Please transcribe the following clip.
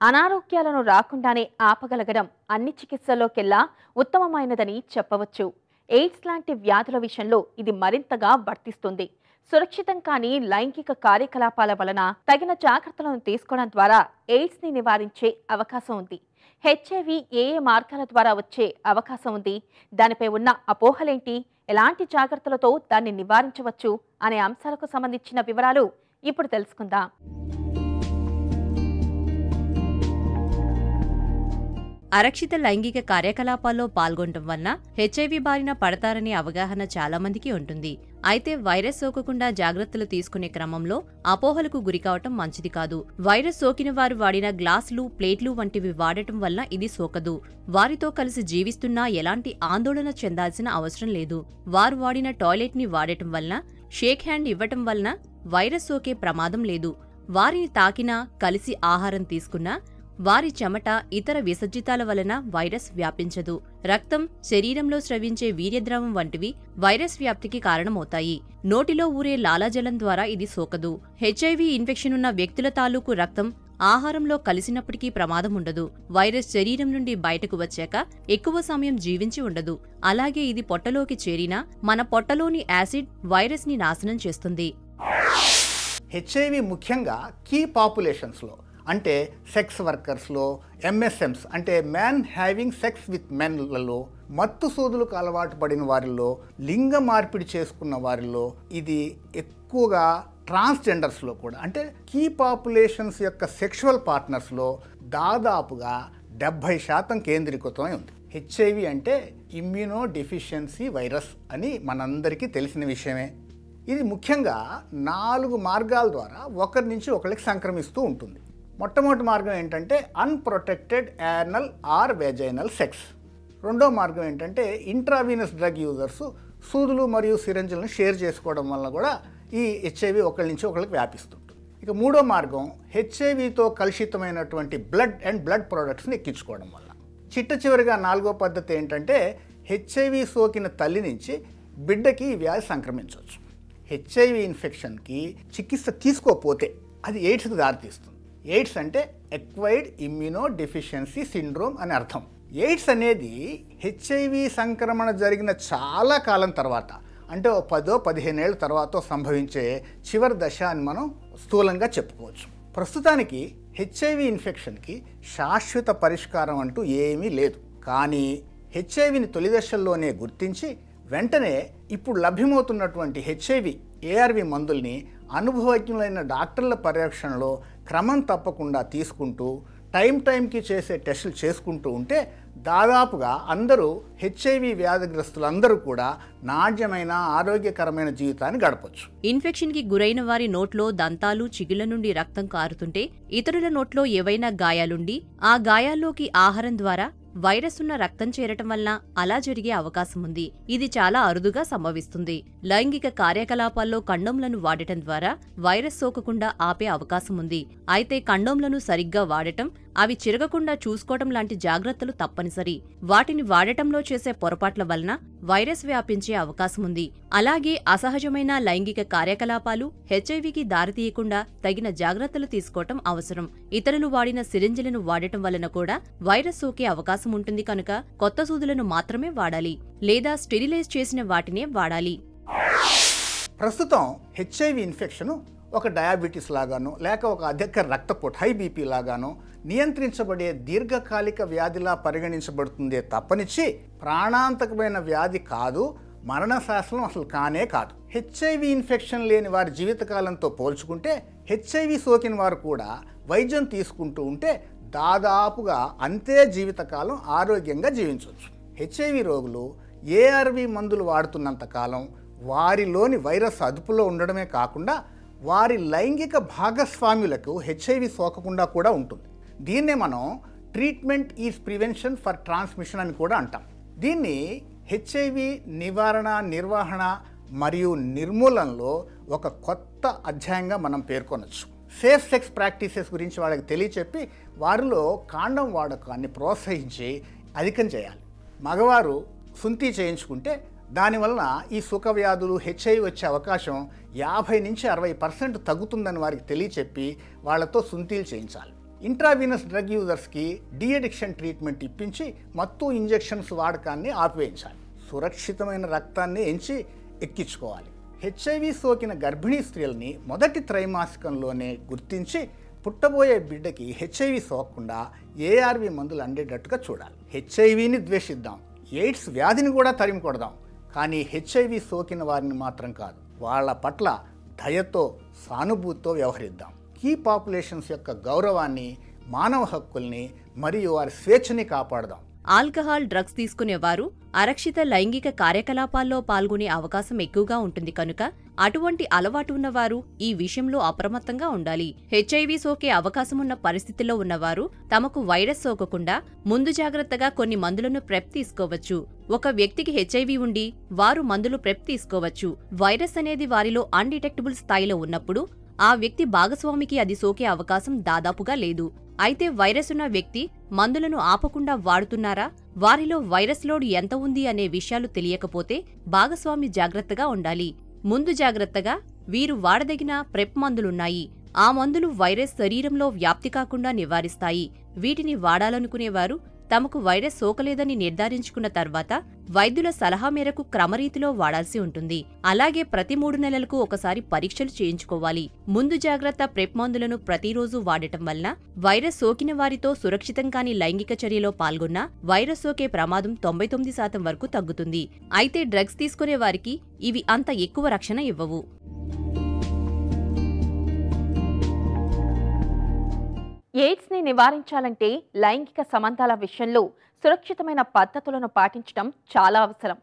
అనారోగ్యాలను రాకుండానే ఆపగలగడం అన్ని చికిత్సల్లోకెల్లా ఉత్తమమైనదని చెప్పవచ్చు. ఎయిడ్స్ లాంటి వ్యాధుల విషయంలో ఇది మరింతగా వర్తిస్తుంది. సురక్షితం కాని లైంగిక కార్యకలాపాల వలన తగిన జాగ్రత్తలను తీసుకోవడం ద్వారా ఎయిడ్స్ ని నివారించే అవకాశం ఉంది. హెచ్ఐవి ఏ ఏ మార్గాల ద్వారా వచ్చే అవకాశం ఉంది, దానిపై ఉన్న అపోహలేంటి, ఎలాంటి జాగ్రత్తలతో దాన్ని నివారించవచ్చు అనే అంశాలకు సంబంధించిన వివరాలు ఇప్పుడు తెలుసుకుందాం. అరక్షిత లైంగిక కార్యకలాపాల్లో పాల్గొనడం వలన హెచ్ఐవి బారిన పడతారనే అవగాహన చాలా మందికి ఉంటుంది. అయితే వైరస్ సోకకుండా జాగ్రత్తలు తీసుకునే క్రమంలో అపోహలకు గురికావటం మంచిది కాదు. వైరస్ సోకిన వారు వాడిన గ్లాసులు, ప్లేట్లు వంటివి వాడటం వల్ల ఇది సోకదు. వారితో కలిసి జీవిస్తున్నా ఎలాంటి ఆందోళన చెందాల్సిన అవసరం లేదు. వారు వాడిన టాయిలెట్ ని వాడటం వలన, షేక్ హ్యాండ్ ఇవ్వటం వలన వైరస్ సోకే ప్రమాదం లేదు. వారిని తాకినా, కలిసి ఆహారం తీసుకున్నా వారి చెమట, ఇతర విసర్జితాల వలన వైరస్ వ్యాపించదు. రక్తం, శరీరంలో స్రవించే వీర్యద్రవం వంటివి వైరస్ వ్యాప్తికి కారణమవుతాయి. నోటిలో ఊరే లాలాజలం ద్వారా ఇది సోకదు. హెచ్ఐవి ఇన్ఫెక్షన్ ఉన్న వ్యక్తుల తాలూకు రక్తం ఆహారంలో కలిసినప్పటికీ ప్రమాదం ఉండదు. వైరస్ శరీరం నుండి బయటకు వచ్చాక ఎక్కువ సమయం జీవించి ఉండదు. అలాగే ఇది పొట్టలోకి చేరినా మన పొట్టలోని యాసిడ్ వైరస్ ని నాశనం చేస్తుంది. హెచ్ఐవి ముఖ్యంగా కీ పాపులేషన్స్లో అంటే సెక్స్ వర్కర్స్లో, ఎంఎస్ఎంస్ అంటే మ్యాన్ హ్యావింగ్ సెక్స్ విత్ మెన్లలో, మత్తు సోదులకు అలవాటు పడిన వారిలో, లింగ మార్పిడి చేసుకున్న వారిలో, ఇది ఎక్కువగా ట్రాన్స్జెండర్స్లో కూడా అంటే కీ పాపులేషన్స్ యొక్క సెక్షువల్ పార్ట్నర్స్లో దాదాపుగా 70% కేంద్రీకృతమై ఉంది. హెచ్ఐవి అంటే ఇమ్యూనో డెఫిషియన్సీ వైరస్ అని మనందరికీ తెలిసిన విషయమే. ఇది ముఖ్యంగా 4 మార్గాల ద్వారా ఒకరి నుంచి ఒకరికి సంక్రమిస్తూ ఉంటుంది. మొట్టమొదటి మార్గం ఏంటంటే unprotected anal or vaginal sex. రెండో మార్గం ఏంటంటే ఇంట్రావీనస్ డ్రగ్ యూజర్స్ సూదులు మరియు సిరంజులను షేర్ చేసుకోవడం వల్ల కూడా ఈ హెచ్ఐవి ఒకరి నుంచి ఒకరికి వ్యాపిస్తుంటుంది. ఇక మూడో మార్గం హెచ్ఐవితో కలుషితమైనటువంటి బ్లడ్ అండ్ బ్లడ్ ప్రొడక్ట్స్ని ఎక్కించుకోవడం వల్ల. చిట్ట చివరిగా 4వ పద్ధతి ఏంటంటే హెచ్ఐవి సోకిన తల్లి నుంచి బిడ్డకి ఈ వ్యాధి సంక్రమించవచ్చు. హెచ్ఐవి ఇన్ఫెక్షన్కి చికిత్స తీసుకోకపోతే అది ఎయిడ్స్కి దారితీస్తుంది. ఎయిడ్స్ అంటే ఎక్వైర్డ్ ఇమ్యూనో డెఫిషియన్సీ సిండ్రోమ్ అని అర్థం. ఎయిడ్స్ అనేది హెచ్ఐవి సంక్రమణ జరిగిన చాలా కాలం తర్వాత అంటే 10-15 ఏళ్ళ తర్వాత సంభవించే చివరి దశ అని మనం స్థూలంగా చెప్పుకోవచ్చు. ప్రస్తుతానికి హెచ్ఐవి ఇన్ఫెక్షన్కి శాశ్వత పరిష్కారం అంటూ ఏమీ లేదు. కానీ హెచ్ఐవిని తొలి దశల్లోనే గుర్తించి వెంటనే ఇప్పుడు లభ్యమవుతున్నటువంటి హెచ్ఐవి ఏఆర్వి మందుల్ని అనుభవజ్ఞులైన డాక్టర్ల పర్యవేక్షణలో క్రమం తప్పకుండా తీసుకుంటూ టైంకి చేసే టెస్టులు చేసుకుంటూ ఉంటే దాదాపుగా అందరూ హెచ్ఐవి వ్యాధిగ్రస్తులందరూ కూడా నాణ్యమైన ఆరోగ్యకరమైన జీవితాన్ని గడపచ్చు. ఇన్ఫెక్షన్ కి గురైన వారి నోట్లో దంతాలు, చిగుళ్ల నుండి రక్తం కారుతుంటే ఇతరుల నోట్లో ఏవైనా గాయాలుండి ఆ గాయాల్లోకి ఆహారం ద్వారా వైరస్ ఉన్న రక్తం చేరటం వల్ల అలా జరిగే అవకాశం ఉంది. ఇది చాలా అరుదుగా సంభవిస్తుంది. లైంగిక కార్యకలాపాల్లో కండోంలను వాడటం ద్వారా వైరస్ సోకకుండా ఆపే అవకాశం ఉంది. అయితే కండోంలను సరిగ్గా వాడటం, అవి చిరగకుండా చూసుకోవటం లాంటి జాగ్రత్తలు తప్పనిసరి. వాటిని వాడటంలో చేసే పొరపాట్ల వలన వైరస్ వ్యాపించే అవకాశం ఉంది. అలాగే అసహజమైన లైంగిక కార్యకలాపాలు హెచ్ఐవికి దారితీయకుండా తగిన జాగ్రత్తలు తీసుకోవటం అవసరం. ఇతరులు వాడిన సిరింజిలను వాడటం వలన కూడా వైరస్ సోకే అవకాశం ఉంటుంది కనుక కొత్త సూదులను మాత్రమే వాడాలి, లేదా స్టెరిలైజ్ చేసిన వాటినే వాడాలి. ప్రస్తుతం హెచ్ఐవి ఇన్ఫెక్షన్ ఒక డయాబెటీస్ లాగానో లేక ఒక అధిక రక్తపోటు హై బీపీ లాగానో నియంత్రించబడే దీర్ఘకాలిక వ్యాధిలా పరిగణించబడుతుందే తప్పనిచ్చి ప్రాణాంతకమైన వ్యాధి కాదు, మరణ శాసనం అసలు కానే కాదు. హెచ్ఐవి ఇన్ఫెక్షన్ లేని వారి జీవితకాలంతో పోల్చుకుంటే హెచ్ఐవి సోకిన వారు కూడా వైద్యం తీసుకుంటూ ఉంటే దాదాపుగా అంతే జీవితకాలం ఆరోగ్యంగా జీవించవచ్చు. హెచ్ఐవి రోగులు ఏఆర్వి మందులు వాడుతున్నంత కాలం వారిలోని వైరస్ అదుపులో ఉండడమే కాకుండా వారి లైంగిక భాగస్వాములకు హెచ్ఐవి సోకకుండా కూడా ఉంటుంది. దీన్నే మనం treatment is prevention for transmission అని కూడా అంటాం. దీన్ని హెచ్ఐవి నివారణ, నిర్వహణ మరియు నిర్మూలనలో ఒక కొత్త అధ్యాయంగా మనం పేర్కొనవచ్చు. సేఫ్ సెక్స్ ప్రాక్టీసెస్ గురించి వాళ్ళకి తెలియచెప్పి వారిలో కాండం వాడకాన్ని ప్రోత్సహించి అధికం చేయాలి. మగవారు సుంతి చేయించుకుంటే దానివలన ఈ సుఖ వ్యాధులు హెచ్ఐవి వచ్చే అవకాశం 50 నుంచి 60% తగ్గుతుందని వారికి తెలియచెప్పి వాళ్లతో సుంతీలు చేయించాలి. ఇంట్రావీనస్ డ్రగ్ యూజర్స్కి డీఅడిక్షన్ ట్రీట్మెంట్ ఇప్పించి మత్తు ఇంజెక్షన్స్ వాడకాన్ని ఆపివేయించాలి. సురక్షితమైన రక్తాన్ని ఎంచి ఎక్కించుకోవాలి. హెచ్ఐవి సోకిన గర్భిణీ స్త్రీలని మొదటి త్రైమాసికంలోనే గుర్తించి పుట్టబోయే బిడ్డకి హెచ్ఐవి సోకకుండా ఏఆర్వి మందులు అందేటట్టుగా చూడాలి. హెచ్ఐవిని ద్వేషిద్దాం, ఎయిడ్స్ వ్యాధిని కూడా తరిమి కొడదాం, కానీ హెచ్ఐవి సోకిన వారిని మాత్రం కాదు. వాళ్ళ పట్ల దయతో సానుభూతితో వ్యవహరిద్దాం. కీ పాపులేషన్స్ యొక్క గౌరవాన్ని, మానవ హక్కుల్ని మరియు వారి స్వేచ్ఛని కాపాడదాం. ఆల్కహాల్, డ్రగ్స్ తీసుకునేవారు అరక్షిత లైంగిక కార్యకలాపాల్లో పాల్గొనే అవకాశం ఎక్కువగా ఉంటుంది కనుక అటువంటి అలవాటు ఉన్నవారు ఈ విషయంలో అప్రమత్తంగా ఉండాలి. హెచ్ఐవి సోకే అవకాశమున్న పరిస్థితిలో ఉన్నవారు తమకు వైరస్ సోకకుండా ముందు జాగ్రత్తగా కొన్ని మందులను ప్రెప్ తీసుకోవచ్చు. ఒక వ్యక్తికి హెచ్ఐవి ఉండి వారు మందులు ప్రెప్ తీసుకోవచ్చు. వైరస్ అనేది వారిలో అన్డిటెక్టబుల్ స్థాయిలో ఉన్నప్పుడు ఆ వ్యక్తి భాగస్వామికి అది సోకే అవకాశం దాదాపుగా లేదు. అయితే వైరస్ ఉన్న వ్యక్తి మందులను ఆపకుండా వాడుతున్నారా, వారిలో వైరస్ లోడ్ ఎంత ఉంది అనే విషయాలు తెలియకపోతే భాగస్వామి జాగ్రత్తగా ఉండాలి. ముందు జాగ్రత్తగా వీరు వాడదగిన ప్రెప్ మందులున్నాయి. ఆ మందులు వైరస్ శరీరంలో వ్యాప్తి కాకుండా నివారిస్తాయి. వీటిని వాడాలనుకునేవారు తమకు వైరస్ సోకలేదని నిర్ధారించుకున్న తర్వాత వైద్యుల సలహా మేరకు క్రమరీతిలో వాడాల్సి ఉంటుంది. అలాగే ప్రతి 3 నెలలకు ఒకసారి పరీక్షలు చేయించుకోవాలి. ముందు జాగ్రత్త ప్రెప్ మందులను ప్రతిరోజు వాడటం వలన వైరస్ సోకిన వారితో సురక్షితం కాని లైంగిక చర్యలో పాల్గొన్నా వైరస్ సోకే ప్రమాదం 99% వరకు తగ్గుతుంది. అయితే డ్రగ్స్ తీసుకునే వారికి ఇవి అంత ఎక్కువ రక్షణ ఇవ్వవు. ఎయిడ్స్ని నివారించాలంటే లైంగిక సంబంధాల విషయంలో సురక్షితమైన పద్ధతులను పాటించడం చాలా అవసరం.